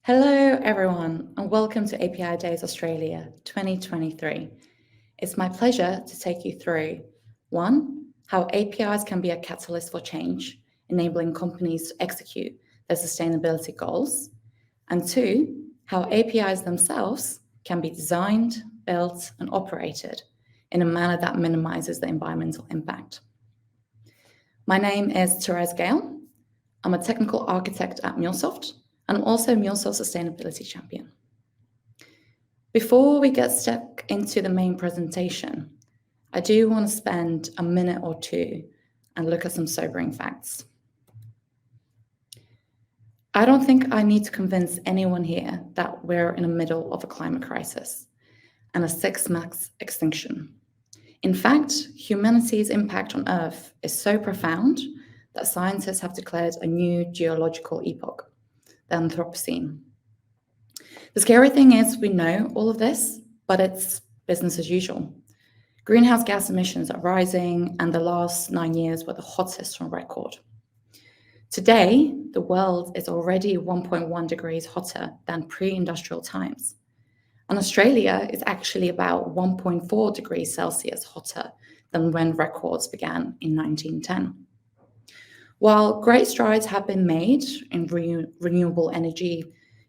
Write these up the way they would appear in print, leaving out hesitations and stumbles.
Hello, everyone, and welcome to API Days Australia 2023. It's my pleasure to take you through 1. How APIs can be a catalyst for change, enabling companies to execute their sustainability goals, and 2. How APIs themselves can be designed, built, and operated in a manner that minimizes the environmental impact. My name is Tereze Gaile. I'm a technical architect at MuleSoft, and I'm also MuleSoft Sustainability Champion. Before we get stuck into the main presentation, I do want to spend a minute or two and look at some sobering facts. I don't think I need to convince anyone here that we're in the middle of a climate crisis and a 6 mass extinction. In fact, humanity's impact on Earth is so profound that scientists have declared a new geological epoch, the Anthropocene. The scary thing is we know all of this, but it's business as usual. Greenhouse gas emissions are rising, and the last 9 years were the hottest on record. Today, the world is already 1.1 degrees hotter than pre-industrial times. And Australia is actually about 1.4 degrees Celsius hotter than when records began in 1910. While great strides have been made in renewable energy,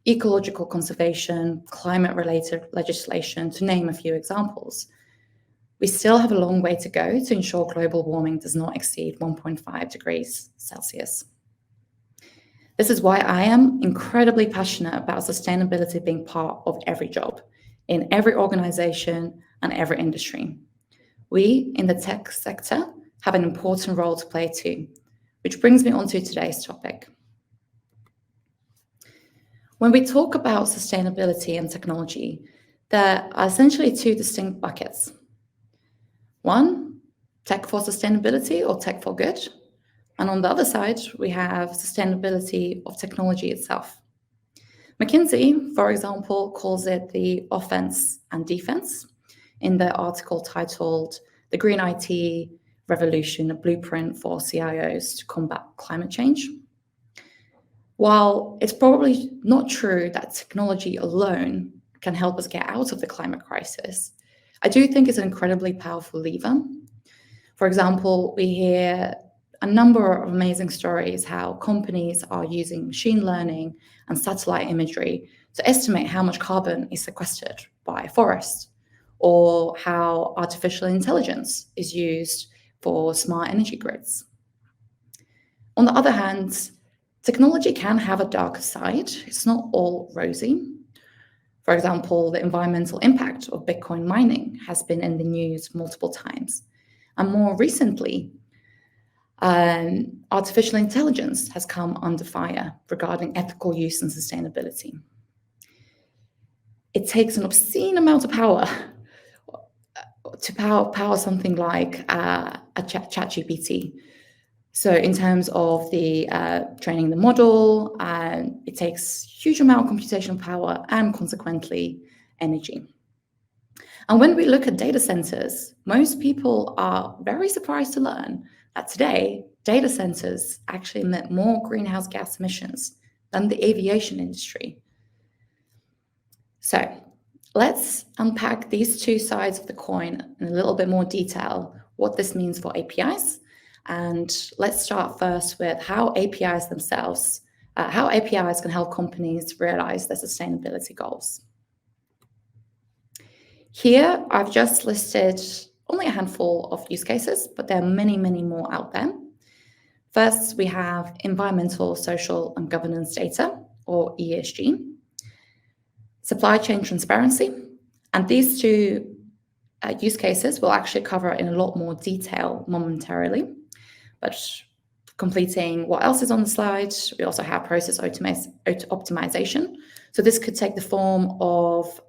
ecological conservation, climate-related legislation, to name a few examples, we still have a long way to go to ensure global warming does not exceed 1.5 degrees Celsius. This is why I am incredibly passionate about sustainability being part of every job, in every organization and every industry. We, in the tech sector, have an important role to play too, which brings me on to today's topic. When we talk about sustainability and technology, there are essentially 2 distinct buckets. 1, tech for sustainability or tech for good. And on the other side, we have sustainability of technology itself. McKinsey, for example, calls it the offense and defense in their article titled "The Green IT Revolution, a Blueprint for CIOs to Combat Climate Change." While it's probably not true that technology alone can help us get out of the climate crisis, I do think it's an incredibly powerful lever. For example, we hear a number of amazing stories how companies are using machine learning and satellite imagery to estimate how much carbon is sequestered by a forest, or how artificial intelligence is used for smart energy grids. On the other hand, technology can have a darker side. It's not all rosy. For example, the environmental impact of Bitcoin mining has been in the news multiple times. And more recently, artificial intelligence has come under fire regarding ethical use and sustainability. It takes an obscene amount of power to power something like a ChatGPT. So in terms of the training the model, it takes huge amount of computational power and consequently energy. And when we look at data centers, most people are very surprised to learn that today, data centers actually emit more greenhouse gas emissions than the aviation industry. So let's unpack these 2 sides of the coin in a little bit more detail, what this means for APIs. And let's start first with how APIs themselves, how APIs can help companies realize their sustainability goals. Here, I've just listed only a handful of use cases, but there are many, many more out there. First, we have environmental, social, and governance data, or ESG, supply chain transparency, and these 2 use cases we'll actually cover in a lot more detail momentarily. But completing what else is on the slide, we also have process optimization. So this could take the form of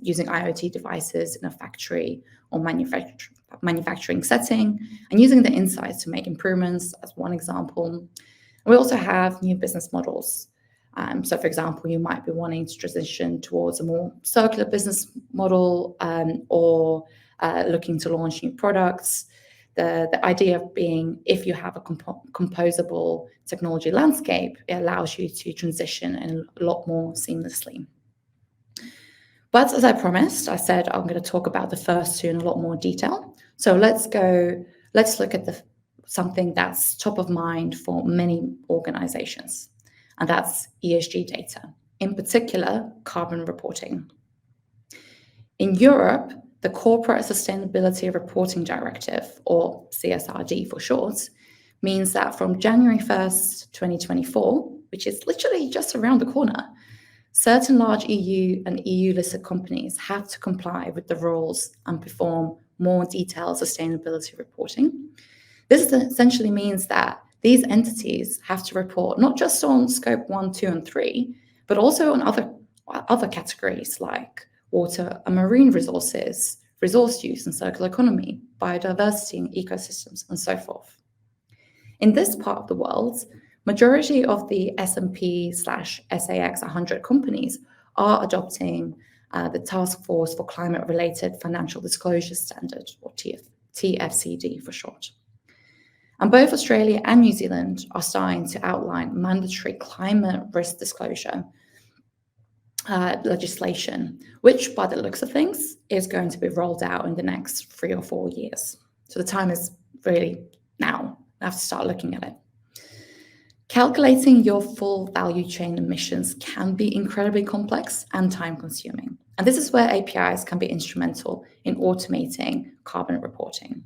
using IoT devices in a factory or manufacturing setting and using the insights to make improvements as one example. We also have new business models. So for example, you might be wanting to transition towards a more circular business model or looking to launch new products. The idea being, if you have a composable technology landscape, it allows you to transition in a lot more seamlessly. But as I promised, I said I'm going to talk about the first two in a lot more detail. So let's look at something that's top of mind for many organizations, and that's ESG data, in particular, carbon reporting. In Europe, the Corporate Sustainability Reporting Directive, or CSRD for short, means that from January 1st, 2024, which is literally just around the corner, certain large EU and EU-listed companies have to comply with the rules and perform more detailed sustainability reporting. This essentially means that these entities have to report not just on scope 1, 2, and 3, but also on other categories like water and marine resources, resource use and circular economy, biodiversity and ecosystems, and so forth. In this part of the world, majority of the S&P/SAX 100 companies are adopting the Task Force for Climate-Related Financial Disclosure Standard, or TFCD for short. And both Australia and New Zealand are starting to outline mandatory climate risk disclosure legislation, which by the looks of things is going to be rolled out in the next 3 or 4 years. So the time is really now. We have to start looking at it. Calculating your full value chain emissions can be incredibly complex and time-consuming. And this is where APIs can be instrumental in automating carbon reporting.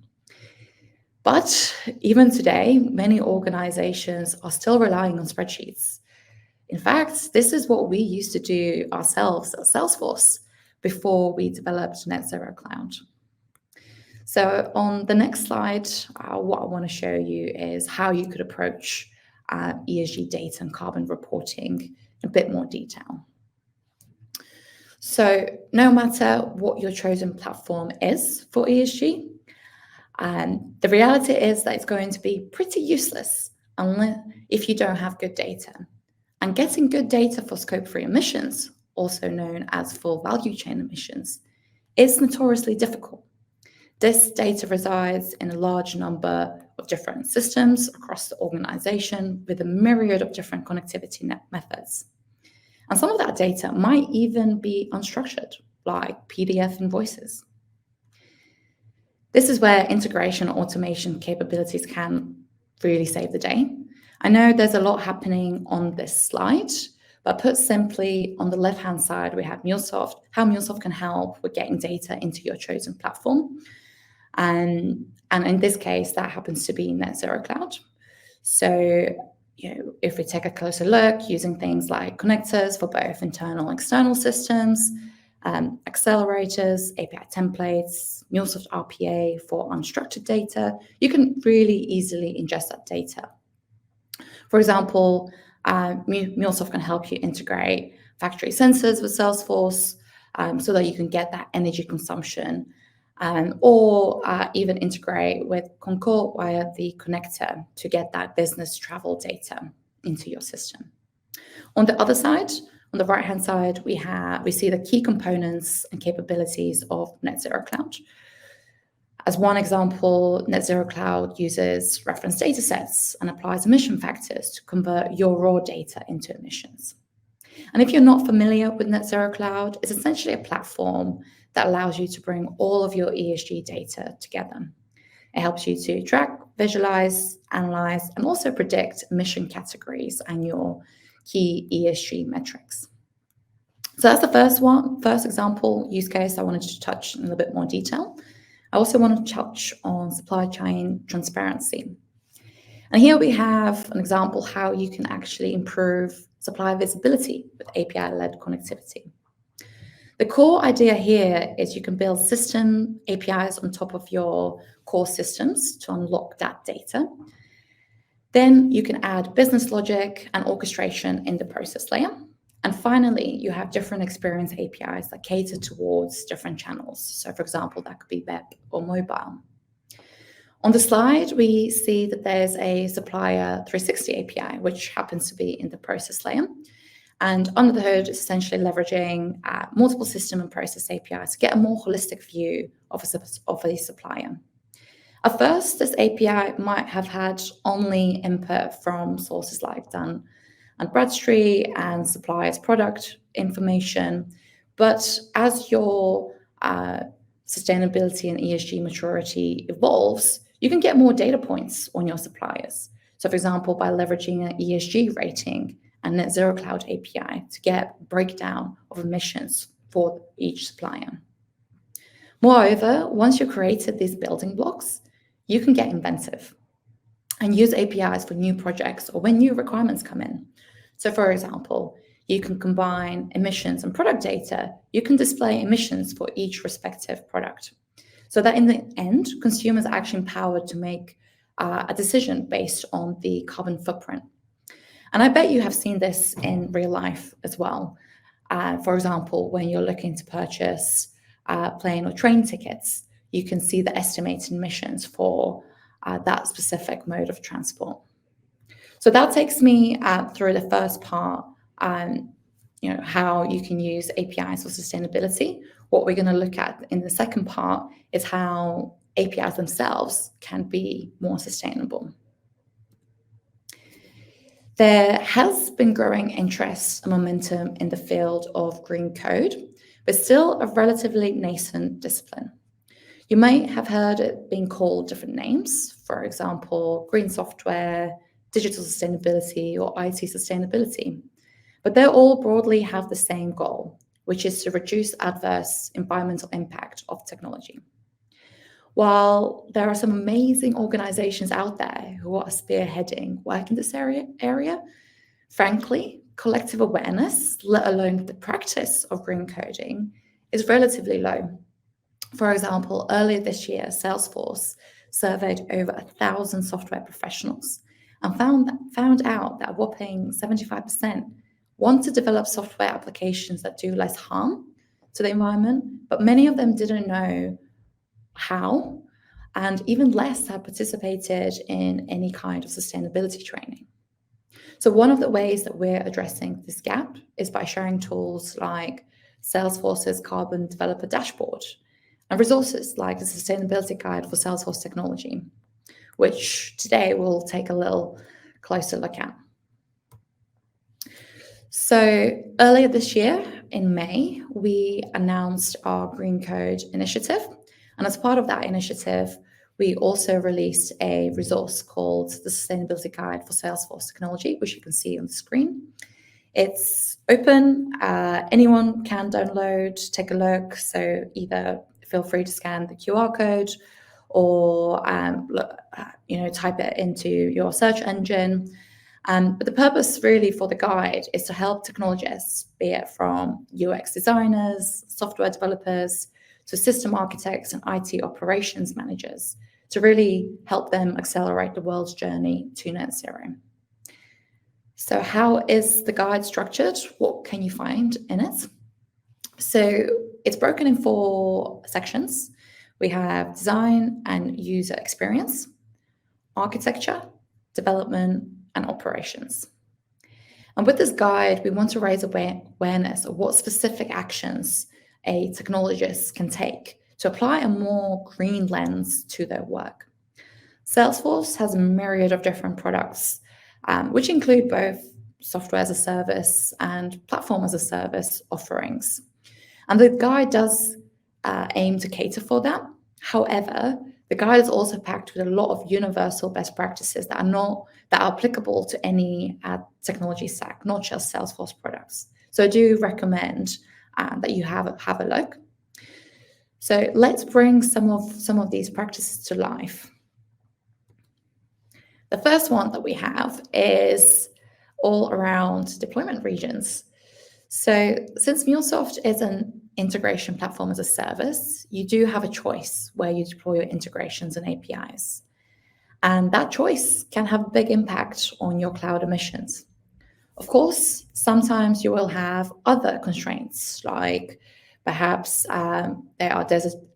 But even today, many organizations are still relying on spreadsheets. In fact, this is what we used to do ourselves at Salesforce before we developed Net Zero Cloud. So on the next slide, what I want to show you is how you could approach ESG data and carbon reporting in a bit more detail. So no matter what your chosen platform is for ESG, the reality is that it's going to be pretty useless if you don't have good data. And getting good data for scope 3 emissions, also known as full value chain emissions, is notoriously difficult. This data resides in a large number of different systems across the organization with a myriad of different connectivity methods. And some of that data might even be unstructured, like PDF invoices. This is where integration and automation capabilities can really save the day. I know there's a lot happening on this slide, but put simply, on the left-hand side, we have MuleSoft, how MuleSoft can help with getting data into your chosen platform. And in this case, that happens to be Net Zero Cloud. So, if we take a closer look, using things like connectors for both internal and external systems, accelerators, API templates, MuleSoft RPA for unstructured data, you can really easily ingest that data. For example, MuleSoft can help you integrate factory sensors with Salesforce so that you can get that energy consumption, or even integrate with Concur via the connector to get that business travel data into your system. On the other side, on the right-hand side, we see the key components and capabilities of Net Zero Cloud. As one example, Net Zero Cloud uses reference data sets and applies emission factors to convert your raw data into emissions. And if you're not familiar with Net Zero Cloud, it's essentially a platform that allows you to bring all of your ESG data together. It helps you to track, visualize, analyze, and also predict emission categories and your key ESG metrics. So that's the first example use case I wanted to touch in a little bit more detail. I also want to touch on supply chain transparency. And here we have an example how you can actually improve supply visibility with API-led connectivity. The core idea here is you can build system APIs on top of your core systems to unlock that data. Then you can add business logic and orchestration in the process layer. And finally, you have different experience APIs that cater towards different channels. So for example, that could be web or mobile. On the slide, we see that there's a supplier 360 API, which happens to be in the process layer. And under the hood, it's essentially leveraging multiple system and process APIs to get a more holistic view of a supplier. At first, this API might have had only input from sources like Dun and Bradstreet and suppliers' product information. But as your sustainability and ESG maturity evolves, you can get more data points on your suppliers. So, for example, by leveraging an ESG rating and Net Zero Cloud API to get breakdown of emissions for each supplier. Moreover, once you've created these building blocks, you can get inventive and use APIs for new projects or when new requirements come in. So for example, you can combine emissions and product data. You can display emissions for each respective product so that in the end, consumers are actually empowered to make a decision based on the carbon footprint. And I bet you have seen this in real life as well. For example, when you're looking to purchase plane or train tickets, you can see the estimated emissions for that specific mode of transport. So that takes me through the first part, how you can use APIs for sustainability. What we're going to look at in the second part is how APIs themselves can be more sustainable. There has been growing interest and momentum in the field of green code, but still a relatively nascent discipline. You might have heard it being called different names, for example, green software, digital sustainability, or IT sustainability. But they all broadly have the same goal, which is to reduce adverse environmental impact of technology. While there are some amazing organizations out there who are spearheading work in this area, frankly, collective awareness, let alone the practice of green coding, is relatively low. For example, earlier this year, Salesforce surveyed over 1,000 software professionals and found out that a whopping 75% want to develop software applications that do less harm to the environment, but many of them didn't know how, and even less have participated in any kind of sustainability training. So one of the ways that we're addressing this gap is by sharing tools like Salesforce's Carbon Developer Dashboard and resources like the Sustainability Guide for Salesforce Technology, which today we'll take a little closer look at. So earlier this year, in May, we announced our Green Code initiative. And as part of that initiative, we also released a resource called the Sustainability Guide for Salesforce Technology, which you can see on the screen. It's open, anyone can download, take a look. So either feel free to scan the QR code or type it into your search engine. But the purpose really for the guide is to help technologists, be it from UX designers, software developers, to system architects and IT operations managers, to really help them accelerate the world's journey to net zero. So how is the guide structured? What can you find in it? So it's broken in 4 sections. We have design and user experience, architecture, development, and operations. And with this guide, we want to raise awareness of what specific actions a technologist can take to apply a more green lens to their work. Salesforce has a myriad of different products, which include both software as a service and platform as a service offerings. And the guide does aim to cater for that. However, the guide is also packed with a lot of universal best practices that are applicable to any technology stack, not just Salesforce products. So I do recommend that you have a look. So let's bring some of these practices to life. The first one that we have is all around deployment regions. So since MuleSoft is an integration platform as a service, you do have a choice where you deploy your integrations and APIs. And that choice can have a big impact on your cloud emissions. Of course, sometimes you will have other constraints, like perhaps there are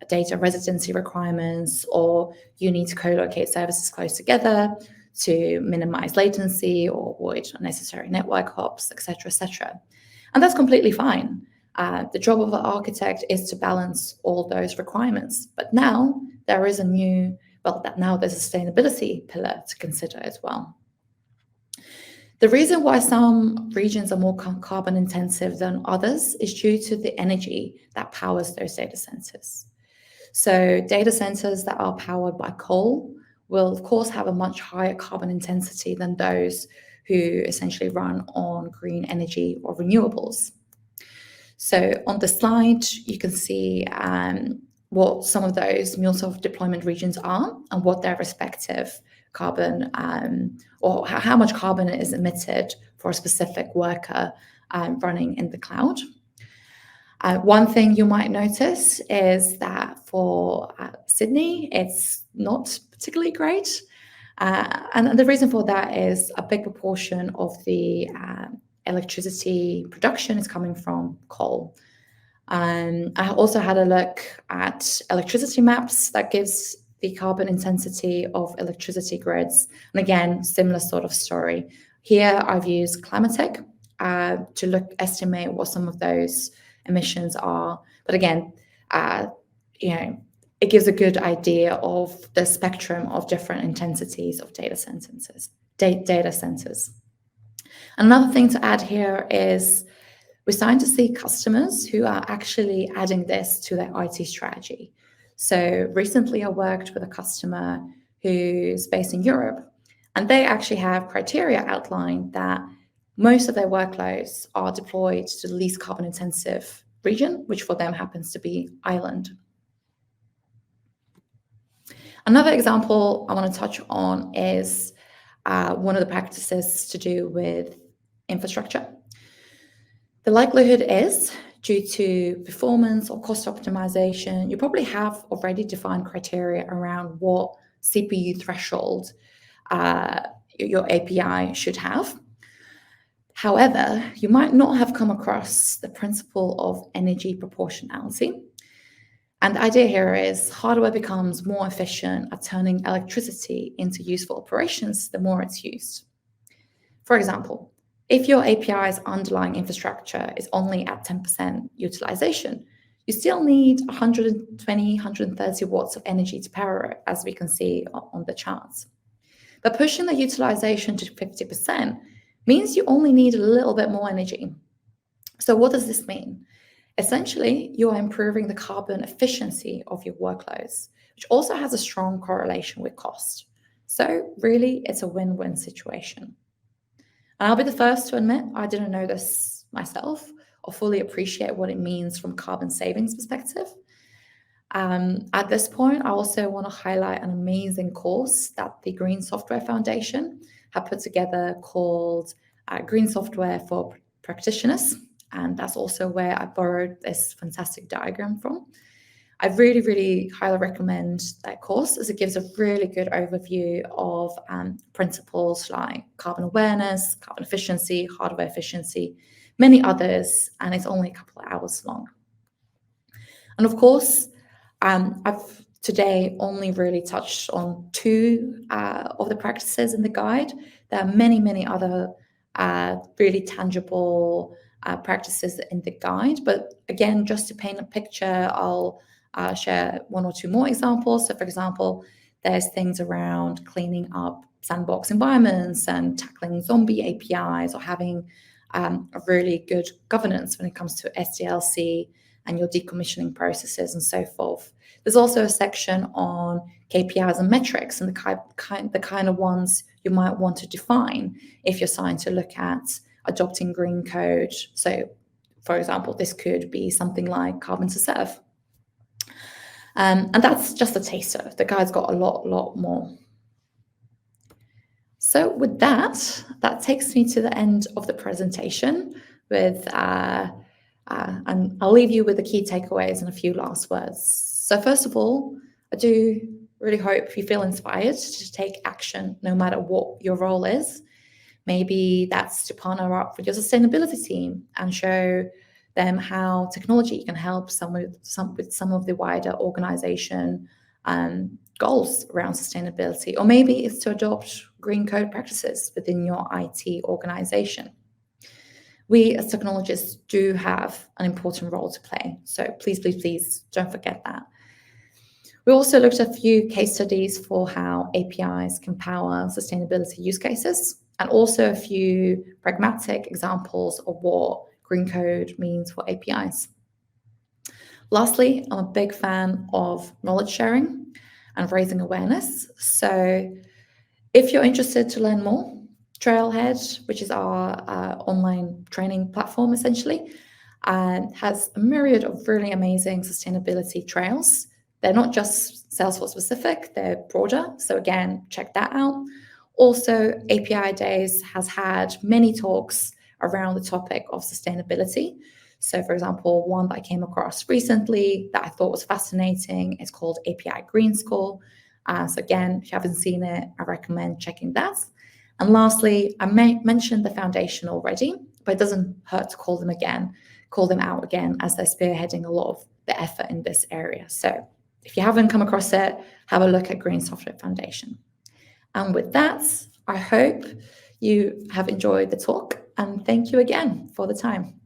data residency requirements, or you need to co-locate services close together to minimize latency or avoid unnecessary network hops, etc., etc. And that's completely fine. The job of an architect is to balance all those requirements. But now there is a new well, that now there's a sustainability pillar to consider as well. The reason why some regions are more carbon intensive than others is due to the energy that powers those data centers. So data centers that are powered by coal will, of course, have a much higher carbon intensity than those who essentially run on green energy or renewables. So on the slide, you can see what some of those MuleSoft deployment regions are and what their respective carbon or how much carbon is emitted for a specific worker running in the cloud. One thing you might notice is that for Sydney, it's not particularly great. And the reason for that is a big proportion of the electricity production is coming from coal. I also had a look at electricity maps that gives the carbon intensity of electricity grids. And again, similar sort of story. Here I've used Climatech to estimate what some of those emissions are. But again, it gives a good idea of the spectrum of different intensities of data centers. Another thing to add here is we're starting to see customers who are actually adding this to their IT strategy. So recently I worked with a customer who's based in Europe, and they actually have criteria outlined that most of their workloads are deployed to the least carbon intensive region, which for them happens to be Ireland. Another example I want to touch on is one of the practices to do with infrastructure. The likelihood is, due to performance or cost optimization, you probably have already defined criteria around what CPU threshold your API should have. However, you might not have come across the principle of energy proportionality. And the idea here is hardware becomes more efficient at turning electricity into useful operations the more it's used. For example, if your API's underlying infrastructure is only at 10% utilization, you still need 120, 130 watts of energy to power it, as we can see on the charts. But pushing the utilization to 50% means you only need a little bit more energy. So what does this mean? Essentially, you are improving the carbon efficiency of your workloads, which also has a strong correlation with cost. So really, it's a win-win situation. And I'll be the first to admit I didn't know this myself or fully appreciate what it means from a carbon savings perspective. At this point, I also want to highlight an amazing course that the Green Software Foundation have put together called Green Software for Practitioners. And that's also where I borrowed this fantastic diagram from. I really, really highly recommend that course as it gives a really good overview of principles like carbon awareness, carbon efficiency, hardware efficiency, many others, and it's only a couple of hours long. And of course, I've today only really touched on two of the practices in the guide. There are many, many other really tangible practices in the guide. But again, just to paint a picture, I'll share one or two more examples. So for example, there's things around cleaning up sandbox environments and tackling zombie APIs or having a really good governance when it comes to SDLC and your decommissioning processes and so forth. There's also a section on KPIs and metrics and the kind of ones you might want to define if you're starting to look at adopting green code. So for example, this could be something like carbon to serve. And that's just a taster. The guide's got a lot more. So with that takes me to the end of the presentation with, and I'll leave you with the key takeaways and a few last words. So first of all, I do really hope you feel inspired to take action no matter what your role is. Maybe that's to partner up with your sustainability team and show them how technology can help with some of the wider organization goals around sustainability. Or maybe it's to adopt green code practices within your IT organization. We as technologists do have an important role to play. So please don't forget that. We also looked at a few case studies for how APIs can power sustainability use cases, and also a few pragmatic examples of what green code means for APIs. Lastly, I'm a big fan of knowledge sharing and raising awareness. So if you're interested to learn more, Trailhead, which is our online training platform essentially, has a myriad of really amazing sustainability trails. They're not just Salesforce specific, they're broader. So again, check that out. Also, API Days has had many talks around the topic of sustainability. So for example, one that I came across recently that I thought was fascinating is called API Green Score. So again, if you haven't seen it, I recommend checking that. And lastly, I mentioned the foundation already, but it doesn't hurt to call them out again, as they're spearheading a lot of the effort in this area. So if you haven't come across it, have a look at Green Software Foundation. And with that, I hope you have enjoyed the talk, and thank you again for the time.